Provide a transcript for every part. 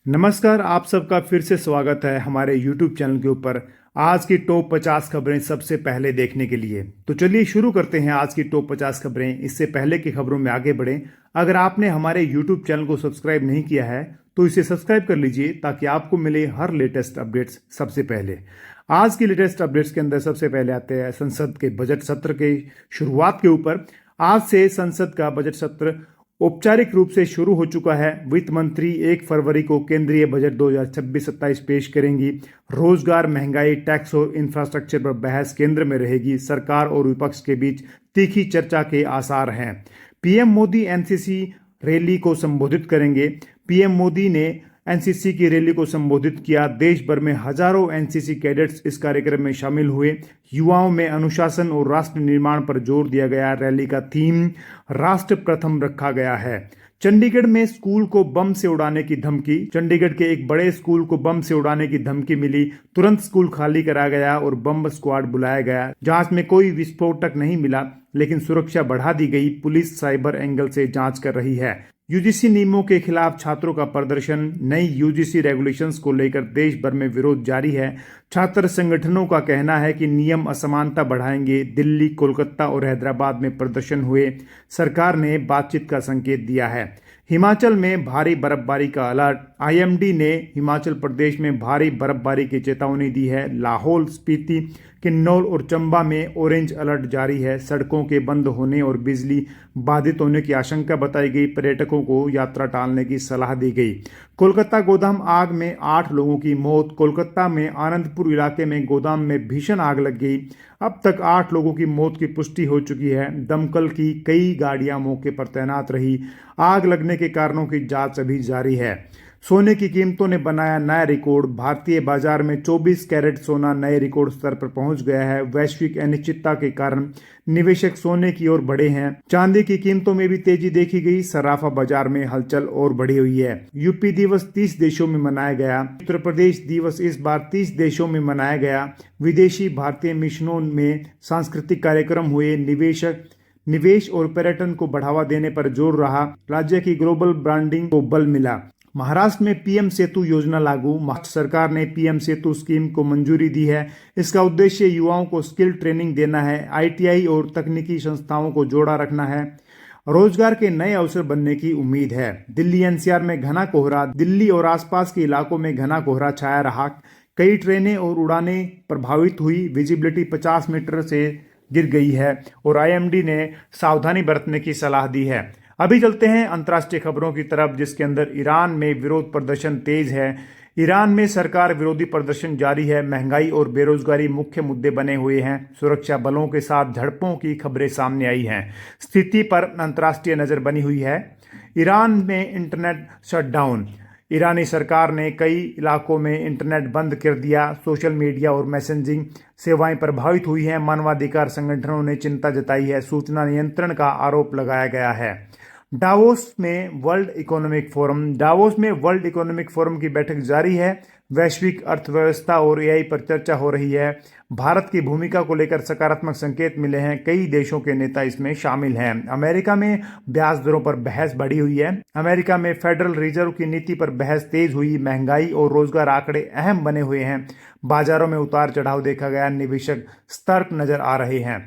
नमस्कार, आप सबका फिर से स्वागत है हमारे YouTube चैनल के ऊपर। आज की टॉप 50 खबरें सबसे पहले देखने के लिए तो चलिए शुरू करते हैं आज की टॉप 50 खबरें। इससे पहले की खबरों में आगे बढ़ें, अगर आपने हमारे YouTube चैनल को सब्सक्राइब नहीं किया है तो इसे सब्सक्राइब कर लीजिए ताकि आपको मिले हर लेटेस्ट अपडेट्स सबसे पहले। आज की लेटेस्ट अपडेट्स के अंदर सबसे पहले आते हैं संसद के बजट सत्र के शुरुआत के ऊपर। आज से संसद का बजट सत्र औपचारिक रूप से शुरू हो चुका है। वित्त मंत्री 1 फरवरी को केंद्रीय बजट 2026-27 पेश करेंगी। रोजगार, महंगाई, टैक्स और इंफ्रास्ट्रक्चर पर बहस केंद्र में रहेगी। सरकार और विपक्ष के बीच तीखी चर्चा के आसार हैं। पीएम मोदी एनसीसी रैली को संबोधित करेंगे। पीएम मोदी ने एनसीसी की रैली को संबोधित किया। देश भर में हजारों एनसीसी कैडेट्स इस कार्यक्रम में शामिल हुए। युवाओं में अनुशासन और राष्ट्र निर्माण पर जोर दिया गया। रैली का थीम राष्ट्र प्रथम रखा गया है। चंडीगढ़ में स्कूल को बम से उड़ाने की धमकी। चंडीगढ़ के एक बड़े स्कूल को बम से उड़ाने की धमकी मिली। तुरंत स्कूल खाली करा गया और बम स्क्वाड बुलाया गया। जांच में कोई विस्फोटक नहीं मिला, लेकिन सुरक्षा बढ़ा दी गई। पुलिस साइबर एंगल से जांच कर रही है। यूजीसी नियमों के खिलाफ छात्रों का प्रदर्शन। नई यूजीसी रेगुलेशंस को लेकर देश भर में विरोध जारी है। छात्र संगठनों का कहना है कि नियम असमानता बढ़ाएंगे। दिल्ली, कोलकाता और हैदराबाद में प्रदर्शन हुए। सरकार ने बातचीत का संकेत दिया है। हिमाचल में भारी बर्फबारी का अलर्ट। आईएमडी ने हिमाचल प्रदेश में भारी बर्फबारी की चेतावनी दी है। लाहौल स्पीति, किन्नौर और चंबा में ऑरेंज अलर्ट जारी है। सड़कों के बंद होने और बिजली बाधित होने की आशंका बताई गई। पर्यटकों को यात्रा टालने की सलाह दी गई। कोलकाता गोदाम आग में 8 लोगों की मौत। कोलकाता में आनंदपुर इलाके में गोदाम में भीषण आग लग गई। अब तक 8 लोगों की मौत की पुष्टि हो चुकी है। दमकल की कई गाड़ियां मौके पर तैनात रही। आग लगने के कारणों की जांच अभी जारी है। सोने की कीमतों ने बनाया नया रिकॉर्ड। भारतीय बाजार में 24 कैरेट सोना नए रिकॉर्ड स्तर पर पहुंच गया है। वैश्विक अनिश्चितता के कारण निवेशक सोने की ओर बढ़े हैं। चांदी की कीमतों में भी तेजी देखी गई। सराफा बाजार में हलचल और बढ़ी हुई है। यूपी दिवस 30 देशों में मनाया गया। उत्तर प्रदेश दिवस इस बार 30 देशों में मनाया गया। विदेशी भारतीय मिशनों में सांस्कृतिक कार्यक्रम हुए। निवेश और पर्यटन को बढ़ावा देने पर जोर रहा। राज्य की ग्लोबल ब्रांडिंग को बल मिला। महाराष्ट्र में पीएम सेतु योजना लागू। महाराष्ट्र सरकार ने पीएम सेतु स्कीम को मंजूरी दी है। इसका उद्देश्य युवाओं को स्किल ट्रेनिंग देना है। आईटीआई और तकनीकी संस्थाओं को जोड़ा रखना है। रोजगार के नए अवसर बनने की उम्मीद है। दिल्ली एनसीआर में घना कोहरा। दिल्ली और आसपास के इलाकों में घना कोहरा छाया रहा। कई ट्रेनें और उड़ानें प्रभावित हुई। विजिबिलिटी 50 मीटर से गिर गई है और आईएमडी ने सावधानी बरतने की सलाह दी है। अभी चलते हैं अंतर्राष्ट्रीय खबरों की तरफ, जिसके अंदर ईरान में विरोध प्रदर्शन तेज है। ईरान में सरकार विरोधी प्रदर्शन जारी है। महंगाई और बेरोजगारी मुख्य मुद्दे बने हुए हैं। सुरक्षा बलों के साथ झड़पों की खबरें सामने आई हैं। स्थिति पर अंतर्राष्ट्रीय नजर बनी हुई है। ईरान में इंटरनेट शटडाउन। ईरानी सरकार ने कई इलाकों में इंटरनेट बंद कर दिया। सोशल मीडिया और मैसेजिंग सेवाएं प्रभावित हुई हैं। मानवाधिकार संगठनों ने चिंता जताई है। सूचना नियंत्रण का आरोप लगाया गया है। डावोस में वर्ल्ड इकोनॉमिक फोरम की बैठक जारी है। वैश्विक अर्थव्यवस्था और एआई पर चर्चा हो रही है। भारत की भूमिका को लेकर सकारात्मक संकेत मिले हैं। कई देशों के नेता इसमें शामिल हैं। अमेरिका में ब्याज दरों पर बहस बढ़ी हुई है। अमेरिका में फेडरल रिजर्व की नीति पर बहस तेज हुई। महंगाई और रोजगार आंकड़े अहम बने हुए हैं। बाजारों में उतार चढ़ाव देखा गया। निवेशक सतर्क नजर आ रहे हैं।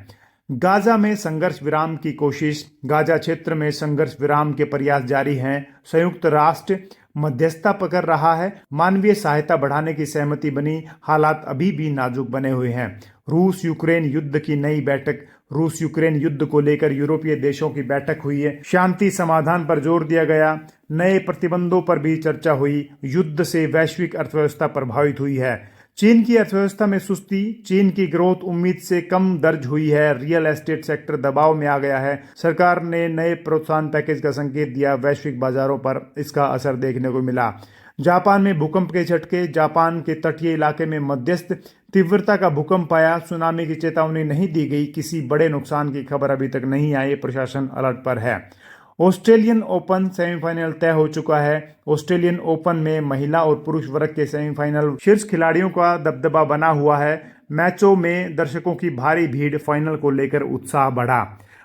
गाजा में संघर्ष विराम की कोशिश। गाजा क्षेत्र में संघर्ष विराम के प्रयास जारी हैं। संयुक्त राष्ट्र मध्यस्थता कर रहा है। मानवीय सहायता बढ़ाने की सहमति बनी। हालात अभी भी नाजुक बने हुए हैं। रूस यूक्रेन युद्ध की नई बैठक। रूस यूक्रेन युद्ध को लेकर यूरोपीय देशों की बैठक हुई है। शांति समाधान पर जोर दिया गया। नए प्रतिबंधों पर भी चर्चा हुई। युद्ध से वैश्विक अर्थव्यवस्था प्रभावित हुई है। चीन की अर्थव्यवस्था में सुस्ती। चीन की ग्रोथ उम्मीद से कम दर्ज हुई है। रियल एस्टेट सेक्टर दबाव में आ गया है। सरकार ने नए प्रोत्साहन पैकेज का संकेत दिया। वैश्विक बाजारों पर इसका असर देखने को मिला। जापान में भूकंप के झटके। जापान के तटीय इलाके में मध्यस्थ तीव्रता का भूकंप आया। सुनामी की चेतावनी नहीं दी गई। किसी बड़े नुकसान की खबर अभी तक नहीं आई। प्रशासन अलर्ट पर है। ऑस्ट्रेलियन ओपन सेमीफाइनल तय हो चुका है। ऑस्ट्रेलियन ओपन में महिला और पुरुष वर्ग के सेमीफाइनल शीर्ष खिलाड़ियों का दबदबा बना हुआ है। मैचों में दर्शकों की भारी भीड़। फाइनल को लेकर उत्साह बढ़ा।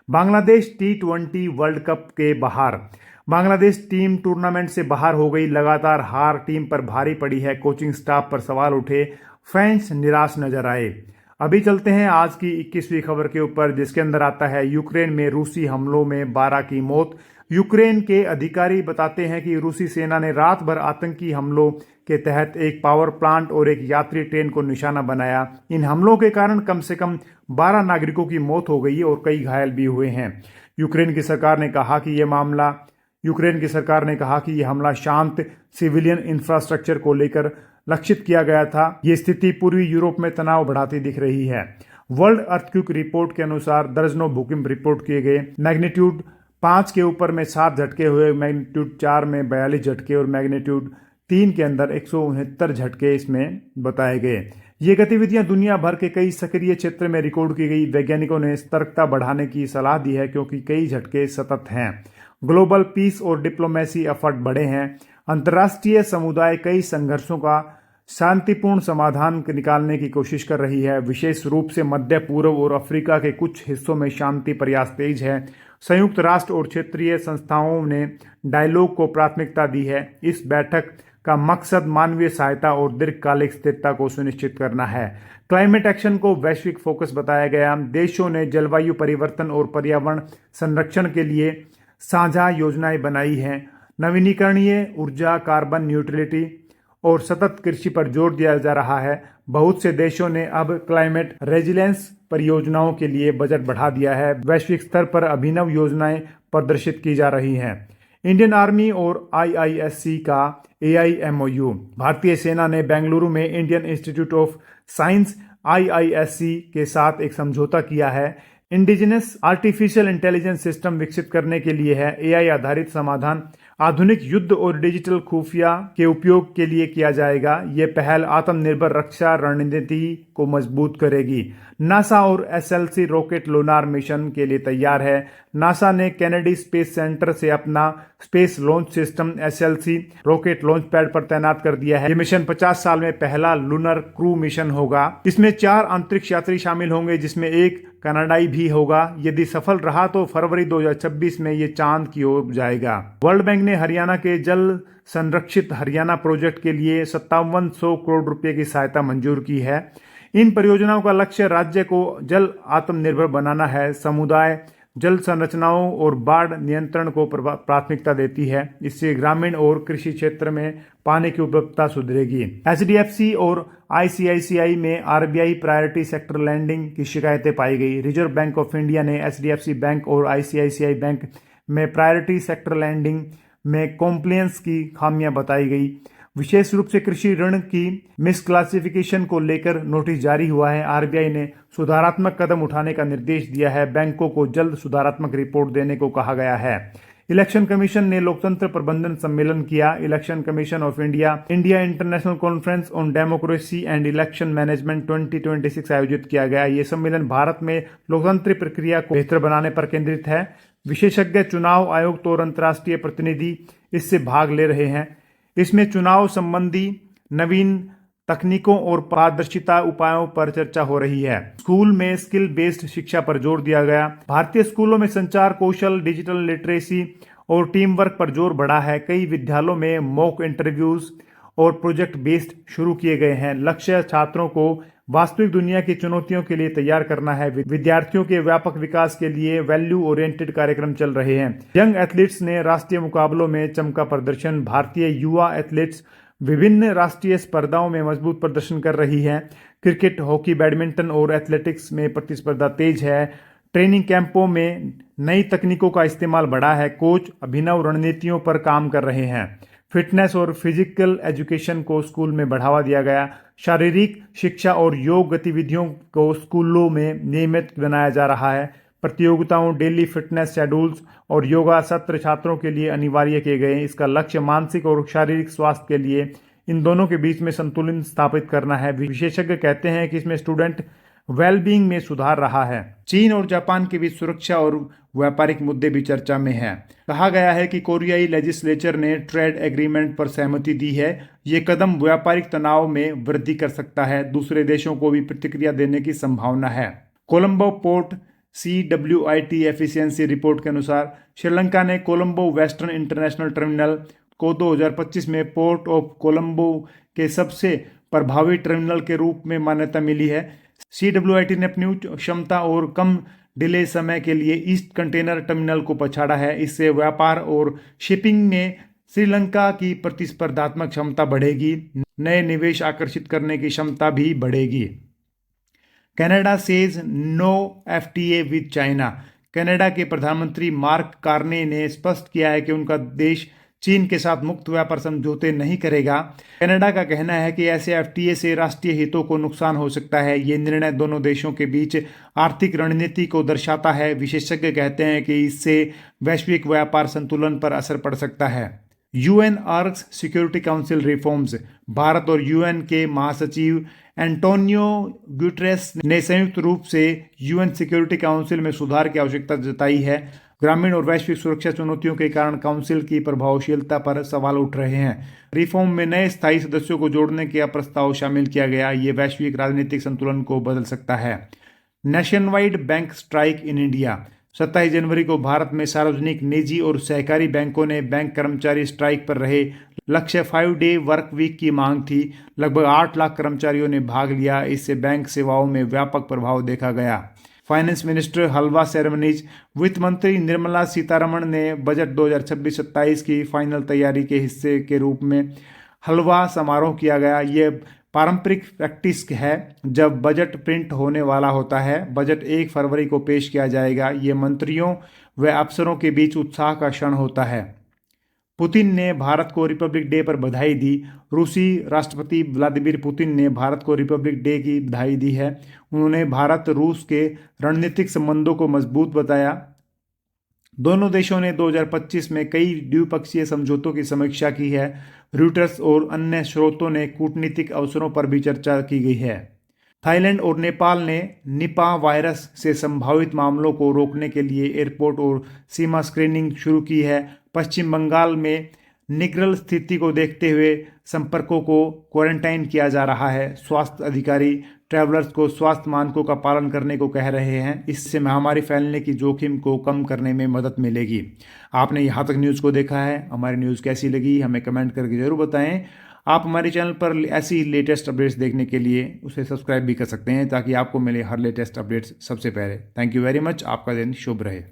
बांग्लादेश T20 वर्ल्ड कप के बाहर। बांग्लादेश टीम टूर्नामेंट से बाहर हो गई, लगातार हार टीम पर भारी पड़ी है, कोचिंग स्टाफ पर सवाल उठे, फैंस निराश नजर आए। अभी चलते हैं आज की 21वीं खबर के ऊपर, जिसके अंदर आता है यूक्रेन में रूसी हमलों में 12 की मौत। यूक्रेन के अधिकारी बताते हैं कि रूसी सेना ने रात भर आतंकी हमलों के तहत एक पावर प्लांट और एक यात्री ट्रेन को निशाना बनाया। इन हमलों के कारण कम से कम 12 नागरिकों की मौत हो गई और कई घायल भी हुए हैं। यूक्रेन की सरकार ने कहा कि यह हमला शांत सिविलियन इंफ्रास्ट्रक्चर को लेकर लक्षित किया गया था। ये स्थिति पूर्वी यूरोप में तनाव बढ़ाती दिख रही है। वर्ल्ड अर्थक्वेक रिपोर्ट के अनुसार दर्जनों भूकंप रिपोर्ट किए गए। मैग्नीट्यूड 5 के ऊपर में 7 झटके हुए, मैग्नीट्यूड 4 में 42 झटके और मैग्नीट्यूड 3 के अंदर 169 झटके इसमें बताए गए। ये गतिविधियां दुनिया भर के कई सक्रिय क्षेत्र में रिकॉर्ड की गई। वैज्ञानिकों ने सतर्कता बढ़ाने की सलाह दी है क्योंकि कई झटके सतत हैं। ग्लोबल पीस और डिप्लोमेसी एफर्ट बढ़े हैं। अंतर्राष्ट्रीय समुदाय कई संघर्षों का शांतिपूर्ण समाधान निकालने की कोशिश कर रही है। विशेष रूप से मध्य पूर्व और अफ्रीका के कुछ हिस्सों में शांति प्रयास तेज है। संयुक्त राष्ट्र और क्षेत्रीय संस्थाओं ने डायलॉग को प्राथमिकता दी है। इस बैठक का मकसद मानवीय सहायता और दीर्घकालिक स्थिरता को सुनिश्चित करना है। क्लाइमेट एक्शन को वैश्विक फोकस बताया गया। देशों ने जलवायु परिवर्तन और पर्यावरण संरक्षण के लिए साझा योजनाएं बनाई हैं। नवीनीकरणीय ऊर्जा, कार्बन न्यूट्रलिटी और सतत कृषि पर जोर दिया जा रहा है। बहुत से देशों ने अब क्लाइमेट रेजिलियंस परियोजनाओं के लिए बजट बढ़ा दिया है। वैश्विक स्तर पर अभिनव योजनाएं प्रदर्शित की जा रही हैं। इंडियन आर्मी और IISc का AIMOU। भारतीय सेना ने बेंगलुरु में Indian institute of science IISc के साथ एक समझौता किया है। इंडिजिनस आर्टिफिशियल इंटेलिजेंस सिस्टम विकसित करने के लिए है। AI आधारित समाधान आधुनिक युद्ध और डिजिटल खुफिया के उपयोग के लिए किया जाएगा। ये पहल आत्मनिर्भर रक्षा रणनीति को मजबूत करेगी। नासा और SLC रॉकेट लूनार मिशन के लिए तैयार है। नासा ने कैनेडी स्पेस सेंटर से अपना space launch system SLC rocket launch pad पर तैनात कर दिया है। ये मिशन 50 साल में पहला लूनर क्रू मिशन होगा। इसमें 4 अंतरिक्ष यात्री शामिल होंगे, जिसमें एक कनाडाई भी होगा। यदि सफल रहा तो फरवरी 2026 में ये चांद की ओर जाएगा। वर्ल्ड बैंक ने हरियाणा के जल संरक्षित हरियाणा प्रोजेक्ट के लिए 5700 करोड़ रुपए की सहायता मंजूर की है। इन परियोजनाओं का लक्ष्य राज्य को जल आत्मनिर्भर बनाना है। समुदाय जल संरचनाओं और बाढ़ नियंत्रण को प्राथमिकता देती है। इससे ग्रामीण और कृषि क्षेत्र में पानी की उपलब्धता सुधरेगी। HDFC और ICICI में RBI प्रायोरिटी सेक्टर लैंडिंग की शिकायतें पाई गई। रिजर्व बैंक ऑफ इंडिया ने HDFC बैंक और ICICI बैंक में प्रायोरिटी सेक्टर लैंडिंग में कॉम्प्लायंस की खामियां बताई गई। विशेष रूप से कृषि ऋण की मिसक्लासिफिकेशन को लेकर नोटिस जारी हुआ है। RBI ने सुधारात्मक कदम उठाने का निर्देश दिया है। बैंकों को जल्द सुधारात्मक रिपोर्ट देने को कहा गया है। इलेक्शन कमीशन ने लोकतंत्र प्रबंधन सम्मेलन किया। Election commission of India international conference on democracy and election management 2026 आयोजित किया गया। ये सम्मेलन भारत में लोकतांत्रिक प्रक्रिया को बेहतर बनाने पर केंद्रित है। विशेषज्ञ, चुनाव आयुक्त और अंतर्राष्ट्रीय प्रतिनिधि इससे भाग ले रहे हैं। इसमें चुनाव संबंधी नवीन तकनीकों और पारदर्शिता उपायों पर चर्चा हो रही है। स्कूल में स्किल बेस्ड शिक्षा पर जोर दिया गया। भारतीय स्कूलों में संचार कौशल, डिजिटल लिटरेसी और टीम वर्क पर जोर बढ़ा है। कई विद्यालयों में मॉक इंटरव्यूज और प्रोजेक्ट बेस्ड शुरू किए गए हैं। लक्ष्य छात्रों को वास्तविक दुनिया की चुनौतियों के लिए तैयार करना है। विद्यार्थियों के व्यापक विकास के लिए वैल्यू ओरिएंटेड कार्यक्रम चल रहे हैं। यंग एथलीट्स ने राष्ट्रीय मुकाबलों में चमका प्रदर्शन। भारतीय युवा एथलीट्स विभिन्न राष्ट्रीय स्पर्धाओं में मजबूत प्रदर्शन कर रही है। क्रिकेट, हॉकी, बैडमिंटन और एथलेटिक्स में प्रतिस्पर्धा तेज है। ट्रेनिंग कैंपों में नई तकनीकों का इस्तेमाल बढ़ा है। कोच अभिनव रणनीतियों पर काम कर रहे हैं। फिटनेस और फिजिकल एजुकेशन को स्कूल में बढ़ावा दिया गया। शारीरिक शिक्षा और योग गतिविधियों को स्कूलों में नियमित बनाया जा रहा है। प्रतियोगिताओं, डेली फिटनेस शेड्यूल्स और योगा सत्र छात्रों के लिए अनिवार्य किए गए हैं। इसका लक्ष्य मानसिक और शारीरिक स्वास्थ्य के लिए इन दोनों के बीच में संतुलन स्थापित करना है। विशेषज्ञ कहते हैं कि इसमें स्टूडेंट वेलबींग में सुधार रहा है। चीन और जापान के बीच सुरक्षा और व्यापारिक मुद्दे भी चर्चा में हैं। कहा गया है कि कोरियाई लेजिस्लेचर ने ट्रेड एग्रीमेंट पर सहमति दी है। ये कदम व्यापारिक तनाव में वृद्धि कर सकता है। दूसरे देशों को भी प्रतिक्रिया देने की संभावना है। Colombo port CWIT efficiency report के अनुसार श्रीलंका ने कोलंबो वेस्टर्न इंटरनेशनल टर्मिनल को 2025 में पोर्ट ऑफ कोलंबो के सबसे प्रभावी टर्मिनल के रूप में मान्यता मिली है। CWIT ने अपनी उच्च क्षमता और कम डिले समय के लिए ईस्ट कंटेनर टर्मिनल को पछाड़ा है। इससे व्यापार और शिपिंग में श्रीलंका की प्रतिस्पर्धात्मक क्षमता बढ़ेगी, नए निवेश आकर्षित करने की क्षमता भी बढ़ेगी। Canada says no FTA with China. Canada के प्रधानमंत्री मार्क कार्ने ने स्पष्ट किया है कि उनका देश चीन के साथ मुक्त व्यापार समझौते नहीं करेगा। कनाडा का कहना है कि ऐसे FTA से राष्ट्रीय हितों को नुकसान हो सकता है। ये निर्णय दोनों देशों के बीच आर्थिक रणनीति को दर्शाता है। विशेषज्ञ कहते हैं कि इससे वैश्विक व्यापार संतुलन पर असर पड़ सकता है। UN अर्क्स सिक्योरिटी काउंसिल रिफॉर्म्स। भारत और UN के महासचिव एंटोनियो गुटेरेस ने संयुक्त रूप से UN सिक्योरिटी काउंसिल में सुधार की आवश्यकता जताई है। ग्रामीण और वैश्विक सुरक्षा चुनौतियों के कारण काउंसिल की प्रभावशीलता पर सवाल उठ रहे हैं। रिफॉर्म में नए स्थायी सदस्यों को जोड़ने का प्रस्ताव शामिल किया गया। ये वैश्विक राजनीतिक संतुलन को बदल सकता है। Nation wide bank strike in India. 27 जनवरी को भारत में सार्वजनिक, निजी और सहकारी बैंकों ने बैंक कर्मचारी स्ट्राइक पर रहे। लक्ष्य 5-डे वर्क वीक की मांग थी। लगभग 8 लाख कर्मचारियों ने भाग लिया। इससे बैंक सेवाओं में व्यापक प्रभाव देखा गया। फाइनेंस मिनिस्टर हलवा सेरेमनीज। वित्त मंत्री निर्मला सीतारमण ने बजट 2026-27 की फाइनल तैयारी के हिस्से के रूप में हलवा समारोह किया गया। ये पारंपरिक प्रैक्टिस है जब बजट प्रिंट होने वाला होता है। बजट 1 फरवरी को पेश किया जाएगा। ये मंत्रियों व अफसरों के बीच उत्साह का क्षण होता है। पुतिन ने भारत को रिपब्लिक डे पर बधाई दी। रूसी राष्ट्रपति व्लादिमीर पुतिन ने भारत को रिपब्लिक डे की बधाई दी है। उन्होंने भारत रूस के रणनीतिक संबंधों को मजबूत बताया। दोनों देशों ने 2025 में कई द्विपक्षीय समझौतों की समीक्षा की है। रॉयटर्स और अन्य स्रोतों ने कूटनीतिक अवसरों पर भी चर्चा की गई है। थाईलैंड और नेपाल ने निपाह वायरस से संभावित मामलों को रोकने के लिए एयरपोर्ट और सीमा स्क्रीनिंग शुरू की है। पश्चिम बंगाल में निग्रल स्थिति को देखते हुए संपर्कों को क्वारंटाइन किया जा रहा है। स्वास्थ्य अधिकारी ट्रैवलर्स को स्वास्थ्य मानकों का पालन करने को कह रहे हैं। इससे महामारी फैलने की जोखिम को कम करने में मदद मिलेगी। आपने यहाँ तक न्यूज़ को देखा है। हमारी न्यूज़ कैसी लगी हमें कमेंट करके ज़रूर बताएं। आप हमारे चैनल पर ऐसी लेटेस्ट अपडेट्स देखने के लिए उसे सब्सक्राइब भी कर सकते हैं ताकि आपको मिले हर लेटेस्ट अपडेट्स सबसे पहले। Thank you very much. आपका दिन शुभ रहे।